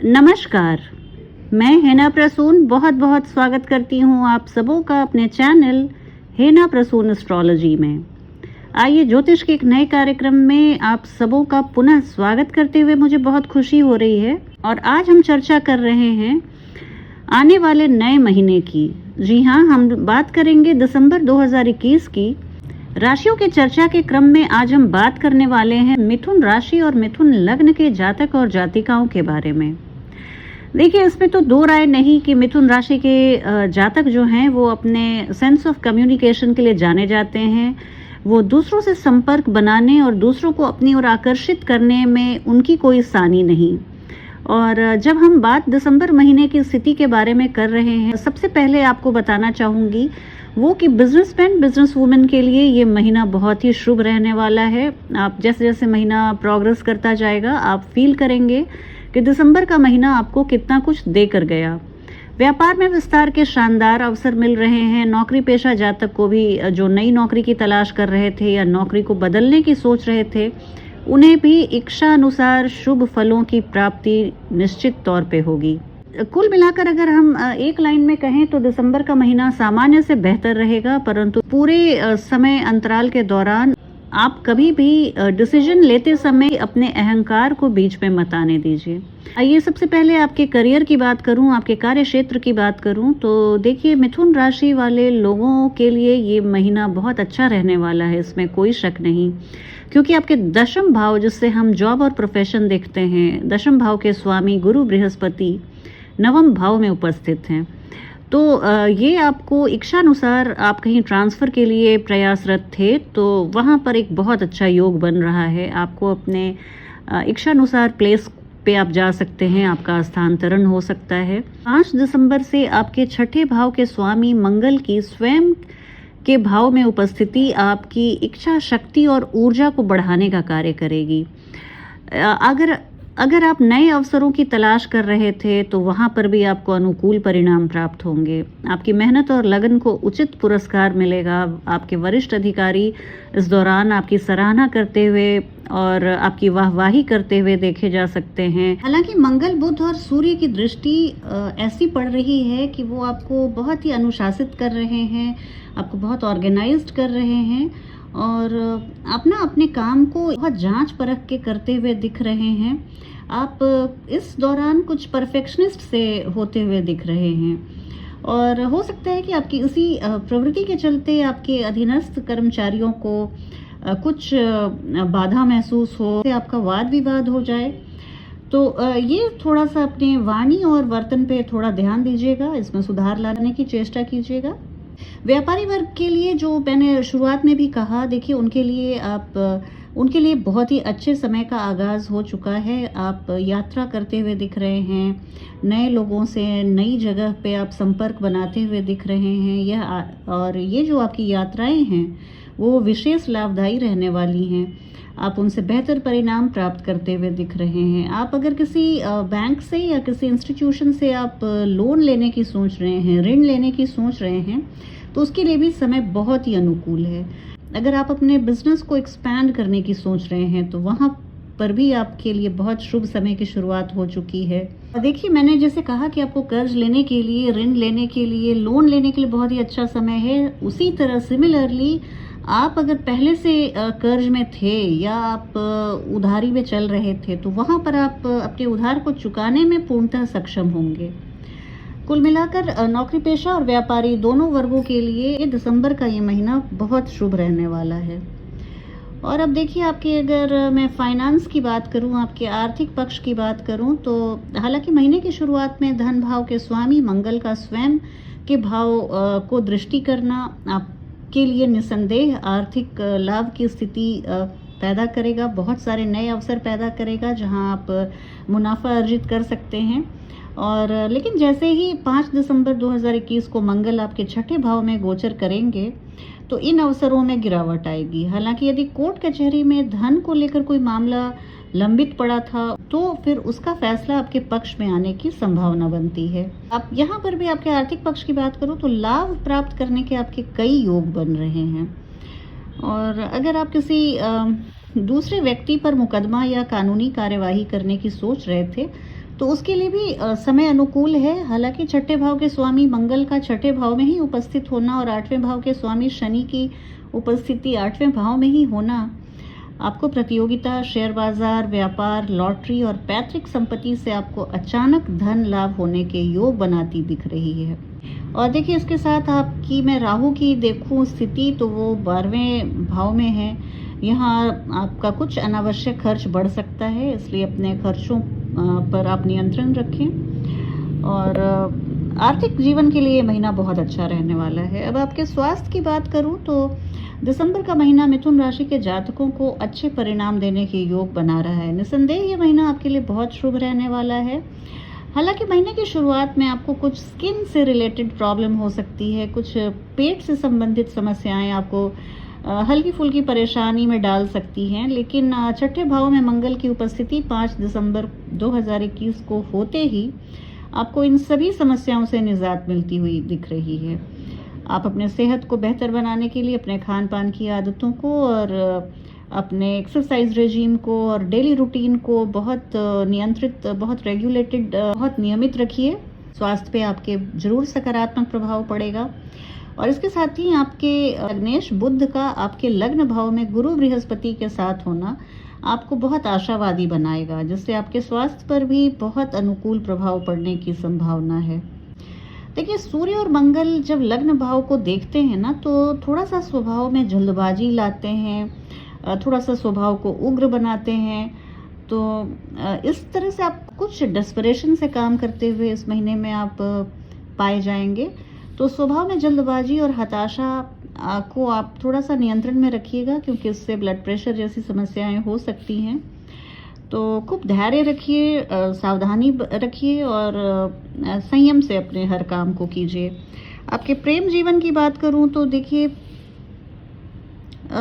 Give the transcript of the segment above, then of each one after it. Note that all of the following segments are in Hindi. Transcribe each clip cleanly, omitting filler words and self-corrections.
नमस्कार, मैं हेना प्रसून बहुत बहुत स्वागत करती हूँ आप सबों का अपने चैनल हेना प्रसून एस्ट्रोलॉजी में। आइए ज्योतिष के एक नए कार्यक्रम में आप सबों का पुनः स्वागत करते हुए मुझे बहुत खुशी हो रही है। और आज हम चर्चा कर रहे हैं आने वाले नए महीने की। जी हाँ, हम बात करेंगे दिसंबर 2021 की राशियों के चर्चा के क्रम में। आज हम बात करने वाले हैं मिथुन राशि और मिथुन लग्न के जातक और जातिकाओं के बारे में। देखिए, इसमें तो दो राय नहीं कि मिथुन राशि के जातक जो हैं वो अपने सेंस ऑफ कम्युनिकेशन के लिए जाने जाते हैं। वो दूसरों से संपर्क बनाने और दूसरों को अपनी ओर आकर्षित करने में उनकी कोई सानी नहीं। और जब हम बात दिसंबर महीने की स्थिति के बारे में कर रहे हैं, सबसे पहले आपको बताना चाहूँगी वो कि बिजनेसमैन बिजनेस वुमेन के लिए ये महीना बहुत ही शुभ रहने वाला है। आप जैसे जैसे महीना प्रोग्रेस करता जाएगा आप फील करेंगे कि दिसंबर का महीना आपको कितना कुछ दे कर गया। व्यापार में विस्तार के शानदार अवसर मिल रहे हैं। नौकरी पेशा जातक को भी जो नई नौकरी की तलाश कर रहे थे या नौकरी को बदलने की सोच रहे थे, उन्हें भी इच्छा अनुसार शुभ फलों की प्राप्ति निश्चित तौर पे होगी। कुल मिलाकर अगर हम एक लाइन में कहें तो दिसंबर का महीना सामान्य से बेहतर रहेगा, परंतु पूरे समय अंतराल के दौरान आप कभी भी डिसीजन लेते समय अपने अहंकार को बीच में मत आने दीजिए। आइए सबसे पहले आपके करियर की बात करूं, आपके कार्य क्षेत्र की बात करूं तो देखिए, मिथुन राशि वाले लोगों के लिए ये महीना बहुत अच्छा रहने वाला है, इसमें कोई शक नहीं। क्योंकि आपके दशम भाव, जिससे हम जॉब और प्रोफेशन देखते हैं, दशम भाव के स्वामी गुरु बृहस्पति नवम भाव में उपस्थित हैं। तो ये आपको इच्छानुसार, आप कहीं ट्रांसफ़र के लिए प्रयासरत थे तो वहाँ पर एक बहुत अच्छा योग बन रहा है। आपको अपने इच्छानुसार प्लेस पे आप जा सकते हैं, आपका स्थानांतरण हो सकता है। 5 दिसंबर से आपके छठे भाव के स्वामी मंगल की स्वयं के भाव में उपस्थिति आपकी इच्छा शक्ति और ऊर्जा को बढ़ाने का कार्य करेगी। अगर आप नए अवसरों की तलाश कर रहे थे तो वहाँ पर भी आपको अनुकूल परिणाम प्राप्त होंगे। आपकी मेहनत और लगन को उचित पुरस्कार मिलेगा। आपके वरिष्ठ अधिकारी इस दौरान आपकी सराहना करते हुए और आपकी वाहवाही करते हुए देखे जा सकते हैं। हालांकि मंगल, बुध और सूर्य की दृष्टि ऐसी पड़ रही है कि वो आपको बहुत ही अनुशासित कर रहे हैं, आपको बहुत ऑर्गेनाइज्ड कर रहे हैं और अपने काम को बहुत जांच परख के करते हुए दिख रहे हैं। आप इस दौरान कुछ परफेक्शनिस्ट से होते हुए दिख रहे हैं और हो सकता है कि आपकी इसी प्रवृत्ति के चलते आपके अधीनस्थ कर्मचारियों को कुछ बाधा महसूस हो, आपका वाद विवाद हो जाए। तो ये थोड़ा सा अपने वाणी और वर्तन पे थोड़ा ध्यान दीजिएगा, इसमें सुधार लाने की चेष्टा कीजिएगा। व्यापारी वर्ग के लिए, जो मैंने शुरुआत में भी कहा, देखिए उनके लिए बहुत ही अच्छे समय का आगाज़ हो चुका है। आप यात्रा करते हुए दिख रहे हैं, नए लोगों से नई जगह पे आप संपर्क बनाते हुए दिख रहे हैं। और ये जो आपकी यात्राएं हैं वो विशेष लाभदायी रहने वाली हैं। आप उनसे बेहतर परिणाम प्राप्त करते हुए दिख रहे हैं। आप अगर किसी बैंक से या किसी इंस्टीट्यूशन से आप लोन लेने की सोच रहे हैं, ऋण लेने की सोच रहे हैं, तो उसके लिए भी समय बहुत ही अनुकूल है। अगर आप अपने बिजनेस को एक्सपैंड करने की सोच रहे हैं तो वहाँ पर भी आपके लिए बहुत शुभ समय की शुरुआत हो चुकी है। और देखिए, मैंने जैसे कहा कि आपको कर्ज लेने के लिए, ऋण लेने के लिए, लोन लेने के लिए बहुत ही अच्छा समय है, उसी तरह सिमिलरली आप अगर पहले से कर्ज में थे या आप उधारी में चल रहे थे तो वहाँ पर आप अपने उधार को चुकाने में पूर्णतः सक्षम होंगे। कुल मिलाकर नौकरी पेशा और व्यापारी दोनों वर्गों के लिए दिसंबर का ये महीना बहुत शुभ रहने वाला है। और अब देखिए, आपके अगर मैं फाइनेंस की बात करूं, आपके आर्थिक पक्ष की बात करूं, तो हालांकि महीने की शुरुआत में धन भाव के स्वामी मंगल का स्वयं के भाव को दृष्टि करना आपके लिए निसंदेह आर्थिक लाभ की स्थिति पैदा करेगा। बहुत सारे नए अवसर पैदा करेगा जहां आप मुनाफा अर्जित कर सकते हैं। और लेकिन जैसे ही 5 दिसंबर 2021 को मंगल आपके छठे भाव में गोचर करेंगे तो इन अवसरों में गिरावट आएगी। हालांकि यदि कोर्ट कचहरी में धन को लेकर कोई मामला लंबित पड़ा था तो फिर उसका फैसला आपके पक्ष में आने की संभावना बनती है। आप यहाँ पर भी आपके आर्थिक पक्ष की बात करूँ तो लाभ प्राप्त करने के आपके कई योग बन रहे हैं। और अगर आप किसी दूसरे व्यक्ति पर मुकदमा या कानूनी कार्यवाही करने की सोच रहे थे तो उसके लिए भी समय अनुकूल है। हालाँकि छठे भाव के स्वामी मंगल का छठे भाव में ही उपस्थित होना और 8वें भाव के स्वामी शनि की उपस्थिति 8वें भाव में ही होना आपको प्रतियोगिता, शेयर बाज़ार, व्यापार, लॉटरी और पैतृक संपत्ति से आपको अचानक धन लाभ होने के योग बनाती दिख रही है। और देखिए, इसके साथ आपकी मैं राहु की देखूं स्थिति तो वो 12वें भाव में है। यहाँ आपका कुछ अनावश्यक खर्च बढ़ सकता है, इसलिए अपने खर्चों पर आप नियंत्रण रखें। और आर्थिक जीवन के लिए ये महीना बहुत अच्छा रहने वाला है। अब आपके स्वास्थ्य की बात करूं तो दिसंबर का महीना मिथुन राशि के जातकों को अच्छे परिणाम देने के योग बना रहा है। निसंदेह ये महीना आपके लिए बहुत शुभ रहने वाला है। हालांकि महीने की शुरुआत में आपको कुछ स्किन से रिलेटेड प्रॉब्लम हो सकती है, कुछ पेट से संबंधित समस्याएं आपको हल्की फुल्की परेशानी में डाल सकती हैं। लेकिन छठे भाव में मंगल की उपस्थिति 5 दिसंबर 2021 को होते ही आपको इन सभी समस्याओं से निजात मिलती हुई दिख रही है। आप अपने सेहत को बेहतर बनाने के लिए अपने खान पान की आदतों को और अपने एक्सरसाइज रेजीम को और डेली रूटीन को बहुत नियंत्रित, बहुत रेगुलेटेड, बहुत नियमित रखिए। स्वास्थ्य पे आपके जरूर सकारात्मक प्रभाव पड़ेगा। और इसके साथ ही आपके लग्नेश बुध का आपके लग्न भाव में गुरु बृहस्पति के साथ होना आपको बहुत आशावादी बनाएगा, जिससे आपके स्वास्थ्य पर भी बहुत अनुकूल प्रभाव पड़ने की संभावना है। देखिए, सूर्य और मंगल जब लग्न भाव को देखते हैं ना, तो थोड़ा सा स्वभाव में जल्दबाजी लाते हैं, थोड़ा सा स्वभाव को उग्र बनाते हैं। तो इस तरह से आप कुछ डेस्परेशन से काम करते हुए इस महीने में आप पाए जाएंगे। तो स्वभाव में जल्दबाजी और हताशा को आप थोड़ा सा नियंत्रण में रखिएगा, क्योंकि इससे ब्लड प्रेशर जैसी समस्याएं हो सकती हैं। तो खूब धैर्य रखिए, सावधानी रखिए और संयम से अपने हर काम को कीजिए। आपके प्रेम जीवन की बात करूं तो देखिए,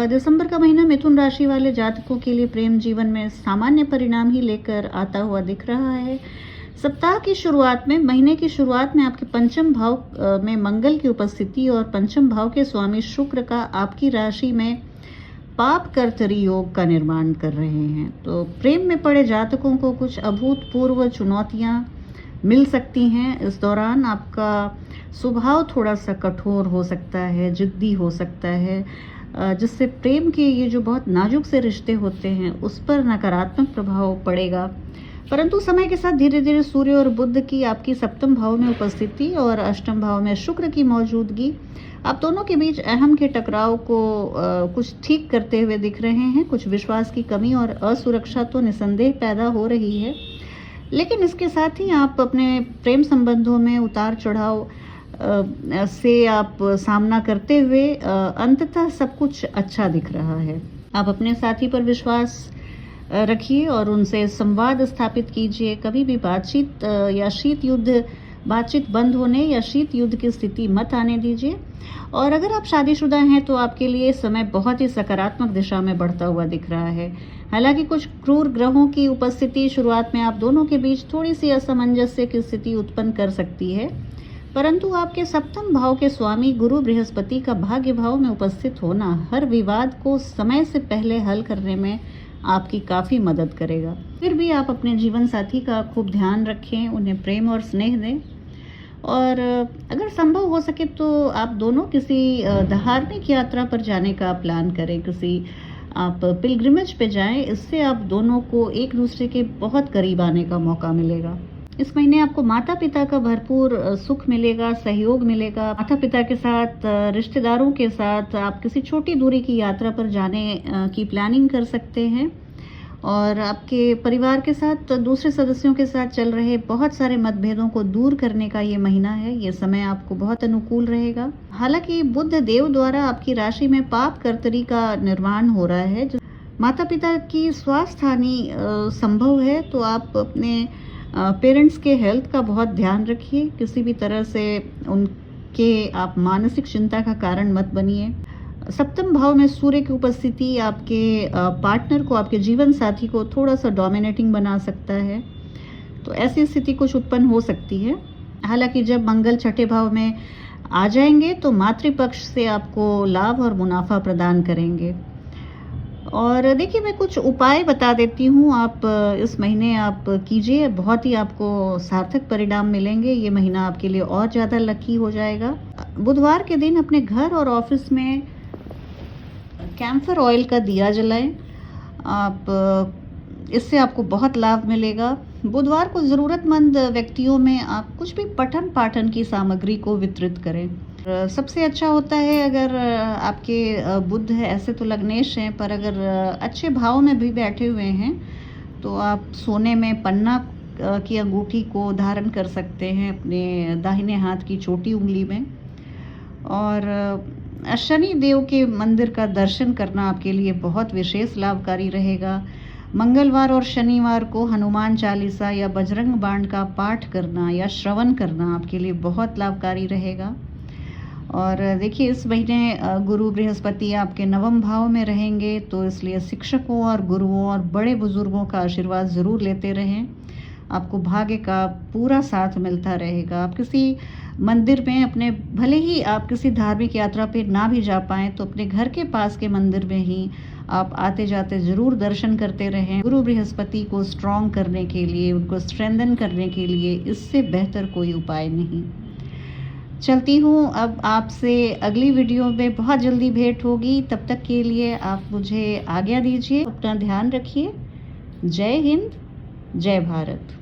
दिसंबर का महीना मिथुन राशि वाले जातकों के लिए प्रेम जीवन में सामान्य परिणाम ही लेकर आता हुआ दिख रहा है। सप्ताह की शुरुआत में, महीने की शुरुआत में आपके पंचम भाव में मंगल की उपस्थिति और पंचम भाव के स्वामी शुक्र का आपकी राशि में पाप कर्तरी योग का निर्माण कर रहे हैं। तो प्रेम में पड़े जातकों को कुछ अभूतपूर्व चुनौतियां मिल सकती हैं। इस दौरान आपका स्वभाव थोड़ा सा कठोर हो सकता है, जिद्दी हो सकता है, जिससे प्रेम के ये जो बहुत नाजुक से रिश्ते होते हैं उस पर नकारात्मक प्रभाव पड़ेगा। परंतु समय के साथ धीरे धीरे सूर्य और बुध की आपकी सप्तम भाव में उपस्थिति और अष्टम भाव में शुक्र की मौजूदगी आप दोनों के बीच अहम के टकराव को कुछ ठीक करते हुए दिख रहे हैं। कुछ विश्वास की कमी और असुरक्षा तो निसंदेह पैदा हो रही है, लेकिन इसके साथ ही आप अपने प्रेम संबंधों में उतार चढ़ाव से आप सामना करते हुए अंततः सब कुछ अच्छा दिख रहा है। आप अपने साथी पर विश्वास रखिए और उनसे संवाद स्थापित कीजिए। कभी भी बातचीत या शीत युद्ध, बातचीत बंद होने या शीत युद्ध की स्थिति मत आने दीजिए। और अगर आप शादीशुदा हैं तो आपके लिए समय बहुत ही सकारात्मक दिशा में बढ़ता हुआ दिख रहा है। हालांकि कुछ क्रूर ग्रहों की उपस्थिति शुरुआत में आप दोनों के बीच थोड़ी सी असमंजस्य की स्थिति उत्पन्न कर सकती है, परंतु आपके सप्तम भाव के स्वामी गुरु बृहस्पति का भाग्य भाव में उपस्थित होना हर विवाद को समय से पहले हल करने में आपकी काफ़ी मदद करेगा। फिर भी आप अपने जीवन साथी का खूब ध्यान रखें, उन्हें प्रेम और स्नेह दें। और अगर संभव हो सके तो आप दोनों किसी धार्मिक यात्रा पर जाने का प्लान करें, किसी आप पिलग्रिमेज पे जाएं। इससे आप दोनों को एक दूसरे के बहुत करीब आने का मौका मिलेगा। इस महीने आपको माता पिता का भरपूर सुख मिलेगा, सहयोग मिलेगा। माता पिता के साथ, रिश्तेदारों के साथ आप किसी छोटी दूरी की यात्रा पर जाने की प्लानिंग कर सकते हैं। और आपके परिवार के साथ, दूसरे सदस्यों के साथ चल रहे बहुत सारे मतभेदों को दूर करने का ये महीना है। ये समय आपको बहुत अनुकूल रहेगा। हालांकि बुध देव द्वारा आपकी राशि में पाप कर्तरी का निर्माण हो रहा है। माता पिता की स्वास्थ्य हानि संभव है, तो आप अपने पेरेंट्स के हेल्थ का बहुत ध्यान रखिए। किसी भी तरह से उनके आप मानसिक चिंता का कारण मत बनिए। सप्तम भाव में सूर्य की उपस्थिति आपके पार्टनर को, आपके जीवन साथी को थोड़ा सा डोमिनेटिंग बना सकता है, तो ऐसी स्थिति कुछ उत्पन्न हो सकती है। हालांकि जब मंगल छठे भाव में आ जाएंगे तो मातृपक्ष से आपको लाभ और मुनाफा प्रदान करेंगे। और देखिए मैं कुछ उपाय बता देती हूँ, आप इस महीने आप कीजिए, बहुत ही आपको सार्थक परिणाम मिलेंगे। ये महीना आपके लिए और ज़्यादा लकी हो जाएगा। बुधवार के दिन अपने घर और ऑफिस में कैम्फर ऑयल का दिया जलाएं। आप इससे आपको बहुत लाभ मिलेगा। बुधवार को ज़रूरतमंद व्यक्तियों में आप कुछ भी पठन पाठन की सामग्री को वितरित करें। सबसे अच्छा होता है अगर आपके बुध है, ऐसे तो लग्नेश हैं, पर अगर अच्छे भाव में भी बैठे हुए हैं तो आप सोने में पन्ना की अंगूठी को धारण कर सकते हैं अपने दाहिने हाथ की छोटी उंगली में। और शनि देव के मंदिर का दर्शन करना आपके लिए बहुत विशेष लाभकारी रहेगा। मंगलवार और शनिवार को हनुमान चालीसा या बजरंग बाण का पाठ करना या श्रवण करना आपके लिए बहुत लाभकारी रहेगा। और देखिए इस महीने गुरु बृहस्पति आपके नवम भाव में रहेंगे, तो इसलिए शिक्षकों और गुरुओं और बड़े बुजुर्गों का आशीर्वाद ज़रूर लेते रहें। आपको भाग्य का पूरा साथ मिलता रहेगा। आप किसी मंदिर में अपने, भले ही आप किसी धार्मिक यात्रा पे ना भी जा पाएँ तो अपने घर के पास के मंदिर में ही आप आते जाते ज़रूर दर्शन करते रहें। गुरु बृहस्पति को स्ट्रॉन्ग करने के लिए, उनको स्ट्रेंथन करने के लिए इससे बेहतर कोई उपाय नहीं। चलती हूँ अब आपसे अगली वीडियो में बहुत जल्दी भेंट होगी। तब तक के लिए आप मुझे आज्ञा दीजिए। अपना ध्यान रखिए। जय हिंद, जय भारत।